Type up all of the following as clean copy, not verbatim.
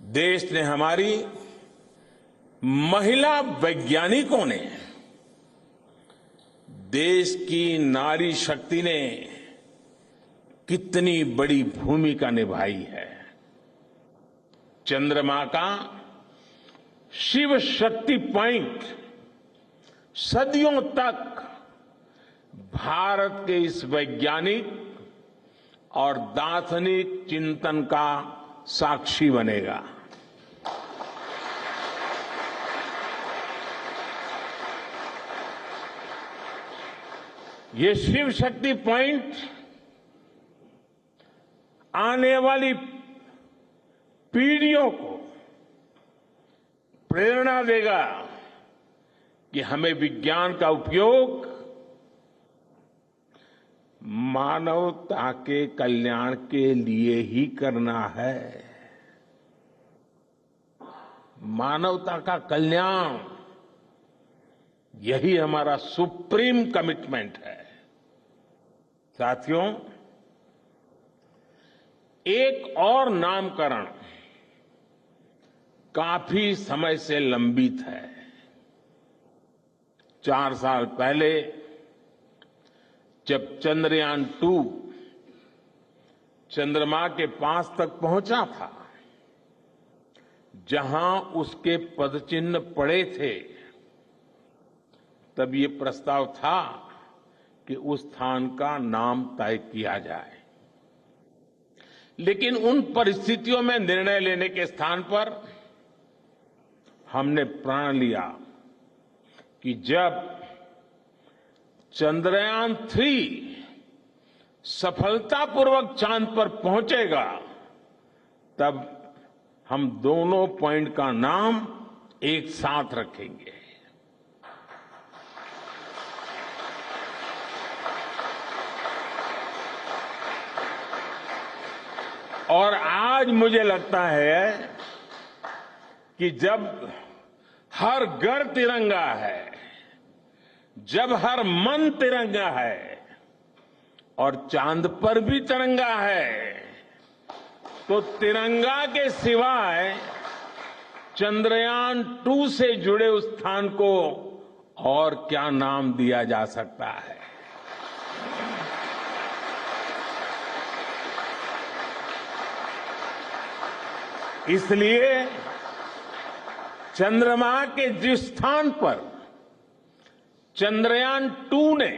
देश ने, हमारी महिला वैज्ञानिकों ने, देश की नारी शक्ति ने कितनी बड़ी भूमिका निभाई है। चंद्रमा का शिव शक्ति पॉइंट सदियों तक भारत के इस वैज्ञानिक और दार्शनिक चिंतन का साक्षी बनेगा। ये शिव शक्ति पॉइंट आने वाली पीढ़ियों को प्रेरणा देगा कि हमें विज्ञान का उपयोग मानवता के कल्याण के लिए ही करना है। मानवता का कल्याण, यही हमारा सुप्रीम कमिटमेंट है। साथियों, एक और नामकरण काफी समय से लंबित है। 4 साल पहले जब चंद्रयान-2 चंद्रमा के पास तक पहुंचा था, जहां उसके पदचिन्ह पड़े थे, तब ये प्रस्ताव था कि उस स्थान का नाम तय किया जाए। लेकिन उन परिस्थितियों में निर्णय लेने के स्थान पर हमने प्रण लिया कि जब चंद्रयान-3 सफलतापूर्वक चांद पर पहुंचेगा, तब हम दोनों पॉइंट का नाम एक साथ रखेंगे। और आज मुझे लगता है कि जब हर घर तिरंगा है, जब हर मन तिरंगा है और चांद पर भी तिरंगा है, तो तिरंगा के सिवाय चंद्रयान-2 से जुड़े उस स्थान को और क्या नाम दिया जा सकता है। इसलिए चंद्रमा के जिस स्थान पर चंद्रयान-2 ने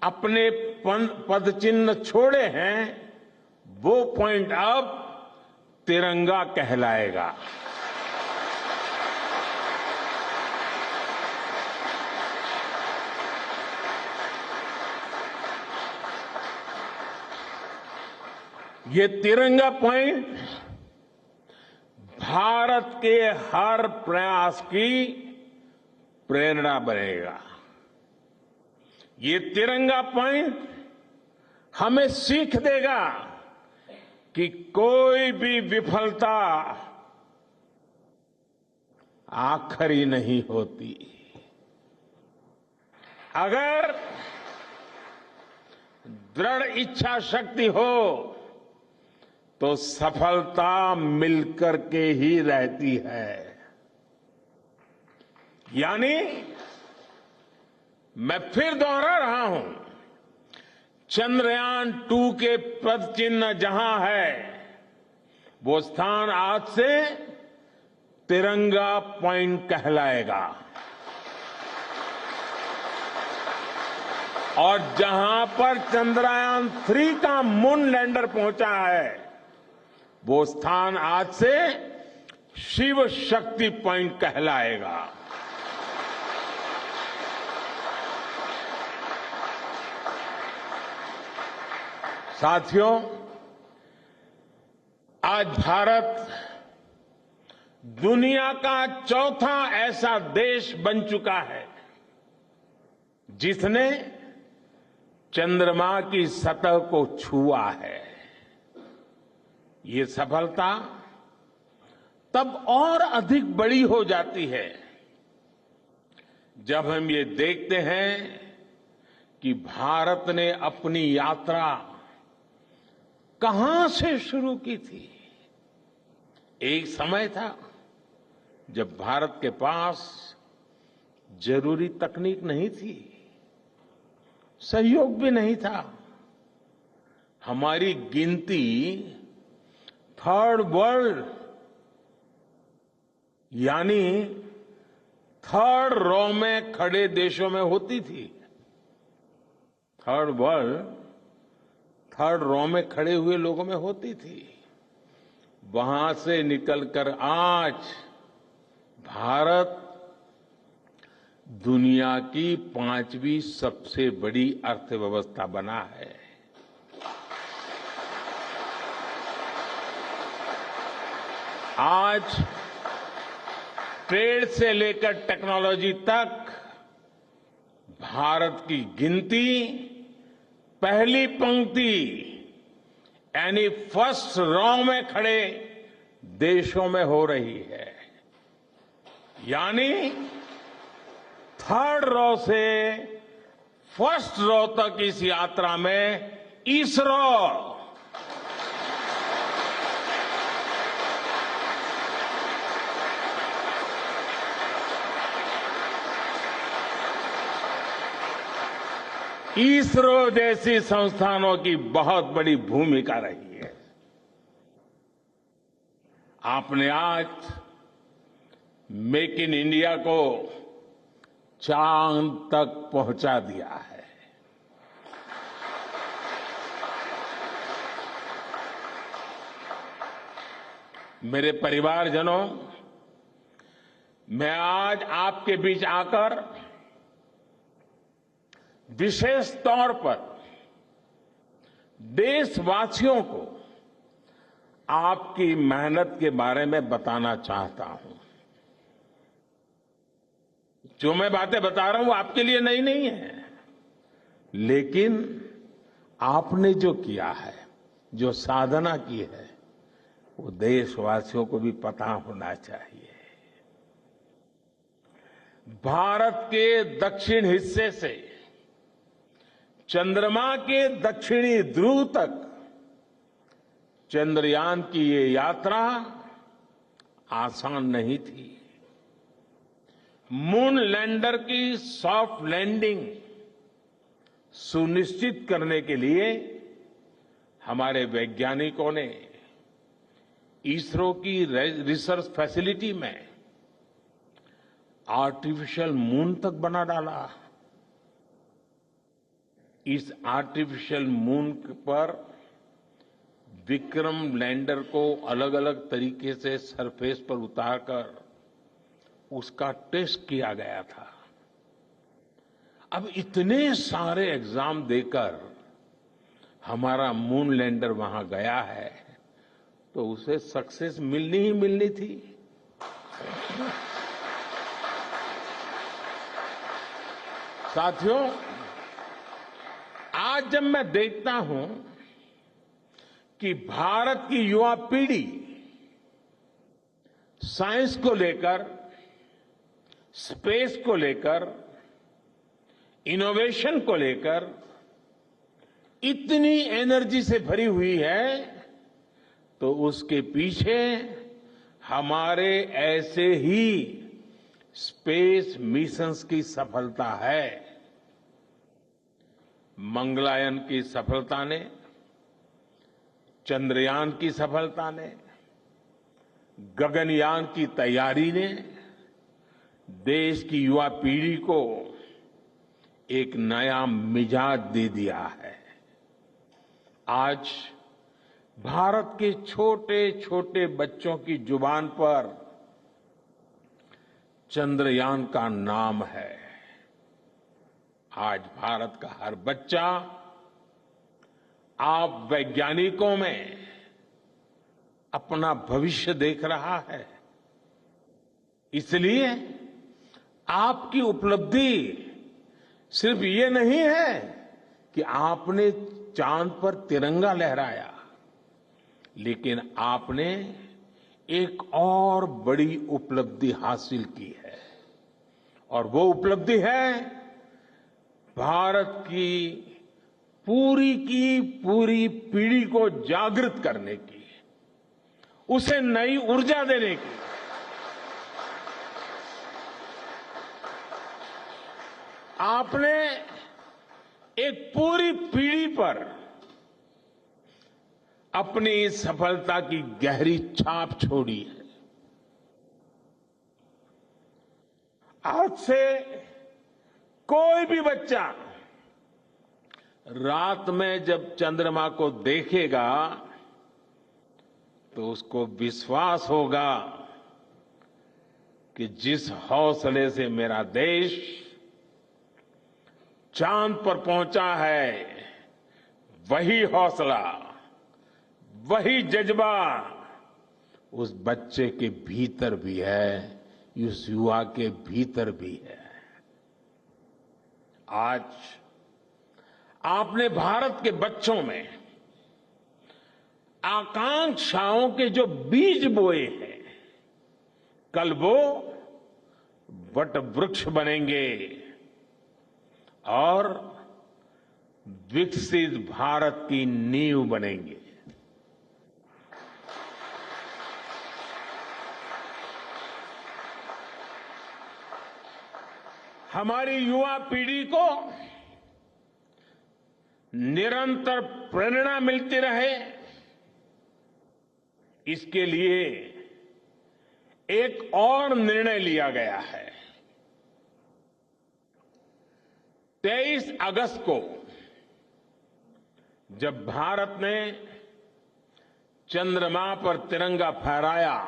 अपने पदचिन्ह छोड़े हैं, वो पॉइंट अब तिरंगा कहलाएगा। ये तिरंगा पॉइंट भारत के हर प्रयास की प्रेरणा बनेगा। ये तिरंगा पॉइंट हमें सीख देगा कि कोई भी विफलता आखिरी नहीं होती। अगर दृढ़ इच्छा शक्ति हो तो सफलता मिलकर के ही रहती है। यानी मैं फिर दोहरा रहा हूं, चंद्रयान-2 के पदचिन्ह जहां है, वो स्थान आज से तिरंगा पॉइंट कहलाएगा। और जहां पर चंद्रयान-3 का मून लैंडर पहुंचा है, वो स्थान आज से शिव शक्ति पॉइंट कहलाएगा। साथियों, आज भारत दुनिया का चौथा ऐसा देश बन चुका है जिसने चंद्रमा की सतह को छुआ है। ये सफलता तब और अधिक बड़ी हो जाती है जब हम ये देखते हैं कि भारत ने अपनी यात्रा कहां से शुरू की थी। एक समय था जब भारत के पास जरूरी तकनीक नहीं थी, सहयोग भी नहीं था। हमारी गिनती थर्ड वर्ल्ड यानी थर्ड रो में खड़े देशों में होती थी। थर्ड वर्ल्ड थर्ड रो में खड़े हुए लोगों में होती थी। वहां से निकलकर आज भारत दुनिया की 5वीं सबसे बड़ी अर्थव्यवस्था बना है। आज ट्रेड से लेकर टेक्नोलॉजी तक भारत की गिनती पहली पंक्ति यानी फर्स्ट रो में खड़े देशों में हो रही है। यानी थर्ड रो से फर्स्ट रो तक इस यात्रा में इसरो जैसी संस्थानों की बहुत बड़ी भूमिका रही है। आपने आज मेक इन इंडिया को चांद तक पहुंचा दिया है। मेरे परिवारजनों, मैं आज आपके बीच आकर विशेष तौर पर देशवासियों को आपकी मेहनत के बारे में बताना चाहता हूं। जो मैं बातें बता रहा हूं वो आपके लिए नई नहीं है, लेकिन आपने जो किया है, जो साधना की है, वो देशवासियों को भी पता होना चाहिए। भारत के दक्षिण हिस्से से चंद्रमा के दक्षिणी ध्रुव तक चंद्रयान की ये यात्रा आसान नहीं थी। मून लैंडर की सॉफ्ट लैंडिंग सुनिश्चित करने के लिए हमारे वैज्ञानिकों ने इसरो की रिसर्च फैसिलिटी में आर्टिफिशियल मून तक बना डाला। इस आर्टिफिशियल मून पर विक्रम लैंडर को अलग अलग तरीके से सरफेस पर उतारकर उसका टेस्ट किया गया था। अब इतने सारे एग्जाम देकर हमारा मून लैंडर वहां गया है, तो उसे सक्सेस मिलनी ही मिलनी थी। साथियों, आज जब मैं देखता हूं कि भारत की युवा पीढ़ी साइंस को लेकर, स्पेस को लेकर, इनोवेशन को लेकर इतनी एनर्जी से भरी हुई है, तो उसके पीछे हमारे ऐसे ही स्पेस मिशंस की सफलता है। मंगलयान की सफलता ने, चंद्रयान की सफलता ने, गगनयान की तैयारी ने देश की युवा पीढ़ी को एक नया मिजाज दे दिया है। आज भारत के छोटे छोटे बच्चों की जुबान पर चंद्रयान का नाम है। आज भारत का हर बच्चा आप वैज्ञानिकों में अपना भविष्य देख रहा है। इसलिए आपकी उपलब्धि सिर्फ ये नहीं है कि आपने चांद पर तिरंगा लहराया, लेकिन आपने एक और बड़ी उपलब्धि हासिल की है, और वो उपलब्धि है भारत की पूरी पीढ़ी को जागृत करने की, उसे नई ऊर्जा देने की, आपने एक पूरी पीढ़ी पर अपनी सफलता की गहरी छाप छोड़ी है। आज से कोई भी बच्चा रात में जब चंद्रमा को देखेगा तो उसको विश्वास होगा कि जिस हौसले से मेरा देश चांद पर पहुंचा है, वही हौसला, वही जज्बा उस बच्चे के भीतर भी है, उस युवा के भीतर भी है। आज आपने भारत के बच्चों में आकांक्षाओं के जो बीज बोए हैं, कल वो वट वृक्ष बनेंगे और विकसित भारत की नींव बनेंगे। हमारी युवा पीढ़ी को निरंतर प्रेरणा मिलती रहे, इसके लिए एक और निर्णय लिया गया है। 23 अगस्त को जब भारत ने चंद्रमा पर तिरंगा फहराया,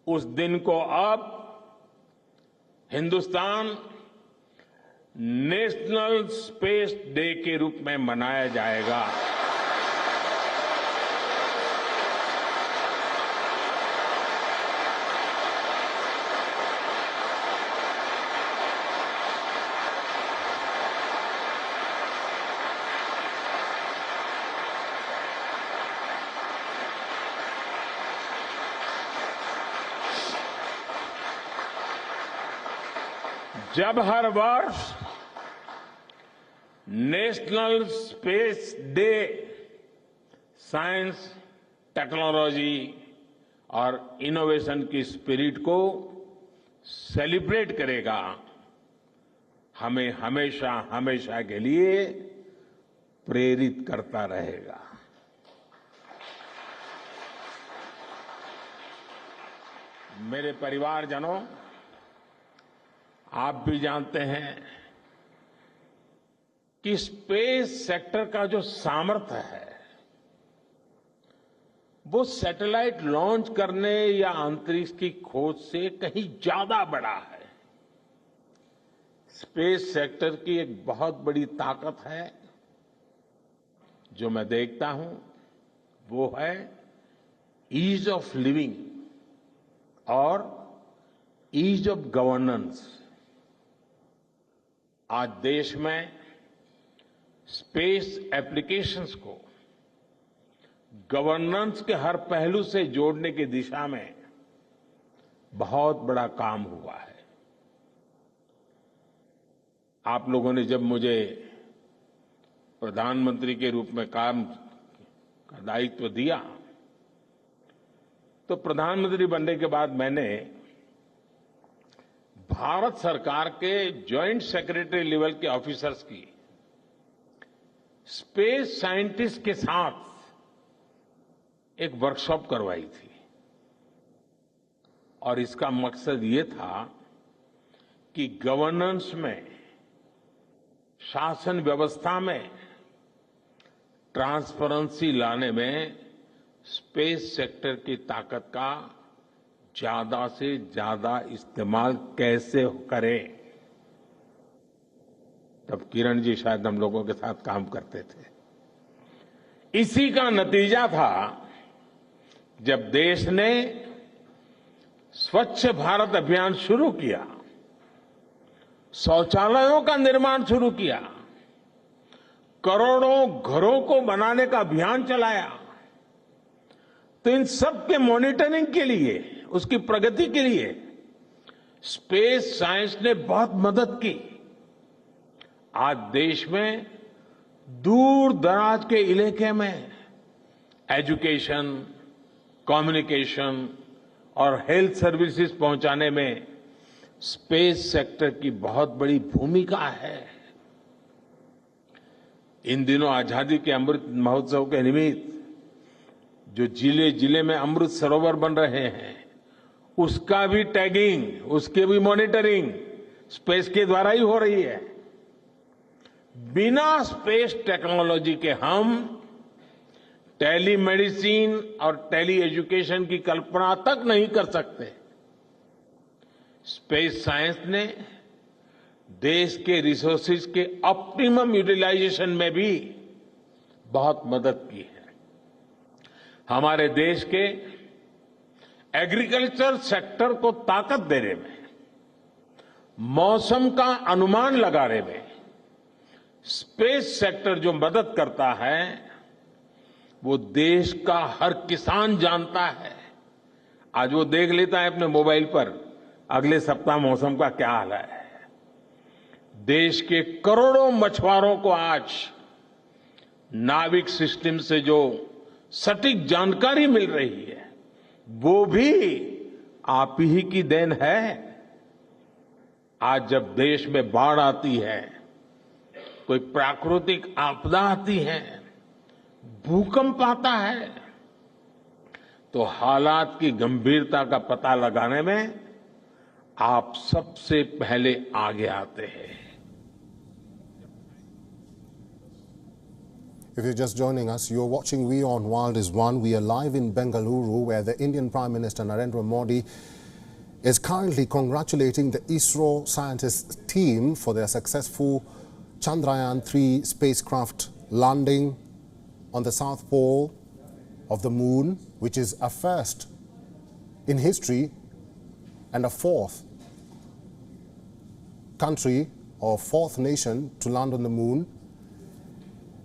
उस दिन को अब हिंदुस्तान नेशनल स्पेस डे के रूप में मनाया जाएगा। जब हर वर्ष national space day science, technology और इनोवेशन की स्पिरिट को सेलिब्रेट करेगा, हमें हमेशा हमेशा के लिए प्रेरित करता रहेगा। मेरे परिवारजनों, आप भी जानते हैं कि स्पेस सेक्टर का जो सामर्थ्य है, वो सैटेलाइट लॉन्च करने या अंतरिक्ष की खोज से कहीं ज्यादा बड़ा है। स्पेस सेक्टर की एक बहुत बड़ी ताकत है जो मैं देखता हूं, वो है ईज ऑफ लिविंग और ईज ऑफ गवर्नेंस। आज देश में स्पेस एप्लीकेशंस को गवर्नेंस के हर पहलू से जोड़ने की दिशा में बहुत बड़ा काम हुआ है। आप लोगों ने जब मुझे प्रधानमंत्री के रूप में काम का दायित्व दिया, तो प्रधानमंत्री बनने के बाद मैंने भारत सरकार के जॉइंट सेक्रेटरी लेवल के ऑफिसर्स की स्पेस साइंटिस्ट के साथ एक वर्कशॉप करवाई थी और इसका मकसद ये था कि गवर्नेंस में, शासन व्यवस्था में ट्रांसपेरेंसी लाने में स्पेस सेक्टर की ताकत का ज्यादा से ज्यादा इस्तेमाल कैसे करें। तब किरण जी शायद हम लोगों के साथ काम करते थे। इसी का नतीजा था जब देश ने स्वच्छ भारत अभियान शुरू किया, शौचालयों का निर्माण शुरू किया, करोड़ों घरों को बनाने का अभियान चलाया, तो इन सब के मॉनिटरिंग के लिए, उसकी प्रगति के लिए स्पेस साइंस ने बहुत मदद की। आज देश में दूर दराज के इलाके में एजुकेशन, कम्युनिकेशन और हेल्थ सर्विसेज पहुंचाने में स्पेस सेक्टर की बहुत बड़ी भूमिका है। इन दिनों आजादी के अमृत महोत्सव के निमित्त जो जिले जिले में अमृत सरोवर बन रहे हैं, उसका भी टैगिंग, उसकी भी मॉनिटरिंग स्पेस के द्वारा ही हो रही है। बिना स्पेस टेक्नोलॉजी के हम टेलीमेडिसिन और टेली एजुकेशन की कल्पना तक नहीं कर सकते। स्पेस साइंस ने देश के रिसोर्सेज के ऑप्टिमम यूटिलाइजेशन में भी बहुत मदद की है। हमारे देश के एग्रीकल्चर सेक्टर को ताकत देने में, मौसम का अनुमान लगाने में स्पेस सेक्टर जो मदद करता है, वो देश का हर किसान जानता है। आज वो देख लेता है अपने मोबाइल पर अगले सप्ताह मौसम का क्या हाल है। देश के करोड़ों मछुआरों को आज नाविक सिस्टम से जो सटीक जानकारी मिल रही है, वो भी आप ही की देन है। आज जब देश में बाढ़ आती है, कोई प्राकृतिक आपदा आती है, भूकंप आता है, तो हालात की गंभीरता का पता लगाने में आप सबसे पहले आगे आते हैं। If you're just joining us, you're watching WION World is One. We are live in Bengaluru, where the Indian Prime Minister Narendra Modi is currently congratulating the Isro scientists team for their successful Chandrayaan-3 spacecraft landing on the South Pole of the Moon, which is a first in history and a fourth country or fourth nation to land on the Moon.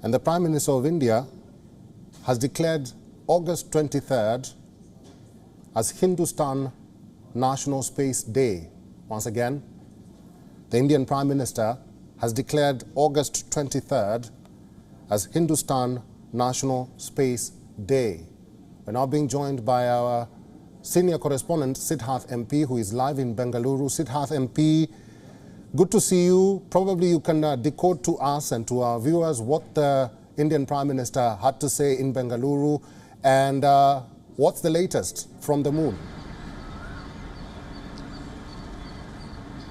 And the Prime Minister of India has declared August 23rd as Hindustan National Space Day. Once again, the Indian Prime Minister has declared August 23rd as Hindustan National Space Day. We're now being joined by our senior correspondent, Siddharth MP, who is live in Bengaluru. Siddharth MP, good to see you. Probably you can decode to us and to our viewers what the Indian Prime Minister had to say in Bengaluru and what's the latest from the moon.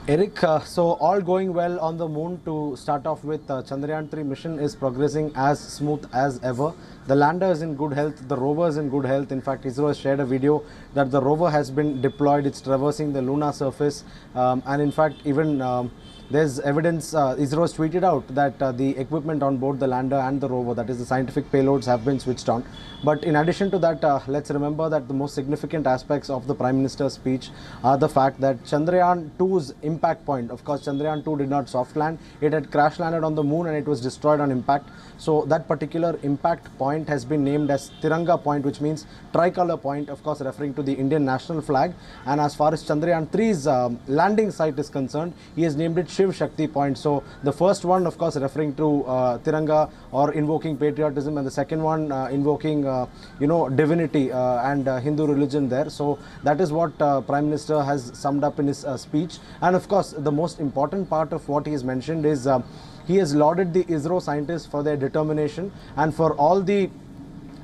Eric, so all going well on the moon to start off with. Chandrayaan-3 mission is progressing as smooth as ever. The lander is in good health, the rover is in good health. In fact, Isro has shared a video that the rover has been deployed, it's traversing the lunar surface, and in fact even there's evidence, Isro has tweeted out that the equipment on board the lander and the rover, that is the scientific payloads, have been switched on. But in addition to that, let's remember that the most significant aspects of the Prime Minister's speech are the fact that Chandrayaan-2's impact point, of course Chandrayaan-2 did not soft land, it had crash landed on the moon and it was destroyed on impact. So that particular impact point has been named as Tiranga point, which means tricolor point, of course referring to the Indian national flag. And as far as Chandrayaan-3's landing site is concerned, he has named it Shiv Shakti point. So the first one, of course, referring to Tiranga or invoking patriotism, and the second one invoking divinity and Hindu religion there. So that is what Prime Minister has summed up in his speech. And of course, the most important part of what he has mentioned is he has lauded the Isro scientists for their determination and for all the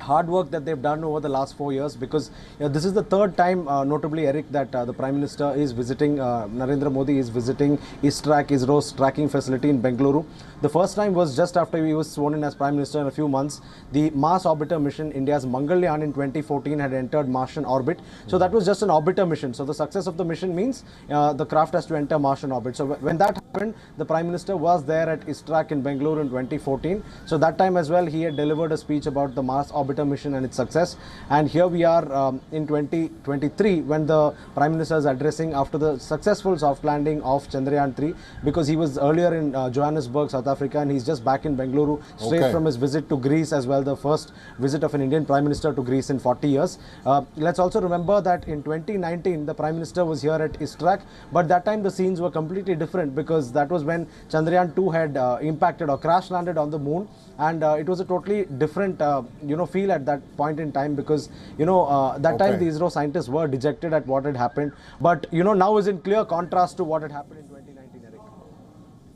hard work that they've done over the last 4 years, because this is the third time, notably Eric, that the Prime Minister is visiting, Narendra Modi is visiting Isro's tracking facility in Bengaluru. The first time was just after he was sworn in as Prime Minister in a few months. The Mars orbiter mission, India's Mangalyaan in 2014, had entered Martian orbit. So that was just an orbiter mission. So the success of the mission means the craft has to enter Martian orbit. So when that happened, the Prime Minister was there at ISRO in Bengaluru in 2014. So that time as well, he had delivered a speech about the Mars orbiter mission and its success. And here we are in 2023 when the Prime Minister is addressing after the successful soft landing of Chandrayaan-3, because he was earlier in Johannesburg, South Africa, and he's just back in Bengaluru straight from his visit to Greece as well, the first visit of an Indian Prime Minister to Greece in 40 years. Let's also remember that in 2019 the Prime Minister was here at ISRO, but that time the scenes were completely different, because that was when Chandrayaan-2 had impacted or crash landed on the moon, and it was a totally different feel at that point in time? Because, that time the ISRO scientists were dejected at what had happened. But, now is in clear contrast to what had happened in 2019, Eric.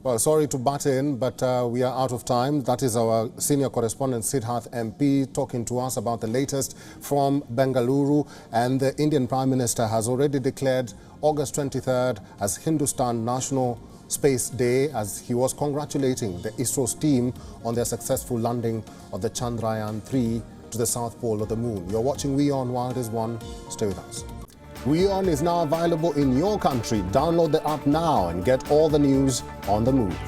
Well, sorry to butt in, but we are out of time. That is our senior correspondent, Siddharth MP, talking to us about the latest from Bengaluru. And the Indian Prime Minister has already declared August 23rd as Hindustan National Space Day, as he was congratulating the ISRO's team on their successful landing of the Chandrayaan-3 to the South Pole of the Moon. You're watching WION World is One. Stay with us. WION is now available in your country. Download the app now and get all the news on the move.